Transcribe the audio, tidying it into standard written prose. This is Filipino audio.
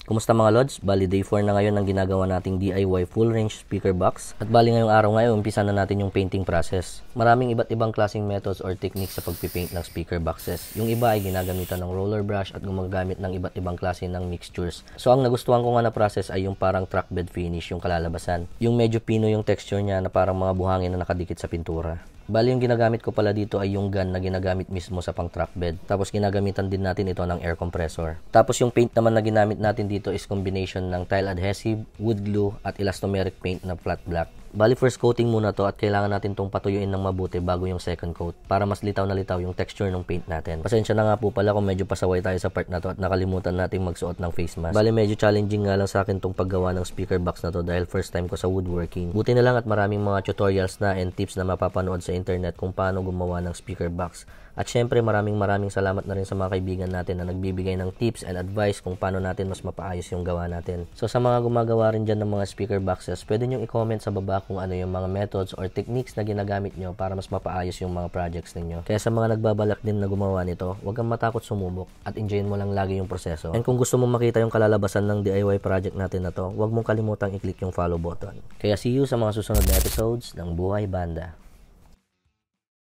Kumusta mga Lods? Bali day 4 na ngayon ang ginagawa nating DIY full range speaker box. At bali ngayong araw ngayon, umpisa na natin yung painting process. Maraming iba't ibang klaseng methods or techniques sa pagpipaint ng speaker boxes. Yung iba ay ginagamitan ng roller brush at gumagamit ng iba't ibang klase ng mixtures. So ang nagustuhan ko nga na process ay yung parang track bed finish yung kalalabasan. Yung medyo pino yung texture niya na parang mga buhangin na nakadikit sa pintura. Bali yung ginagamit ko pala dito ay yung gun na ginagamit mismo sa pang track bed. Tapos ginagamitan din natin ito ng air compressor. Tapos yung paint naman na ginamit natin dito is combination ng tile adhesive, wood glue at elastomeric paint na flat black. Bali first coating muna to at kailangan natin tong patuyuin ng mabuti bago yung second coat para mas litaw na litaw yung texture ng paint natin. Pasensya na nga po pala kung medyo pasaway tayo sa part na to at nakalimutan nating magsuot ng face mask. Bali medyo challenging nga lang sa akin tong paggawa ng speaker box na to dahil first time ko sa woodworking. Buti na lang at maraming mga tutorials na and tips na mapapanood sa internet kung paano gumawa ng speaker box. At syempre maraming salamat na rin sa mga kaibigan natin na nagbibigay ng tips and advice kung paano natin mas mapaayos yung gawa natin. So sa mga gumagawa rin dyan ng mga speaker boxes, pwede nyo i-comment sa baba kung ano yung mga methods or techniques na ginagamit nyo para mas mapaayos yung mga projects ninyo. Kaya sa mga nagbabalak din na gumawa nito, huwag kang matakot sumubok at enjoyin mo lang lagi yung proseso. And kung gusto mong makita yung kalalabasan ng DIY project natin na to, huwag mong kalimutang i-click yung follow button. Kaya see you sa mga susunod na episodes ng Buhay Banda.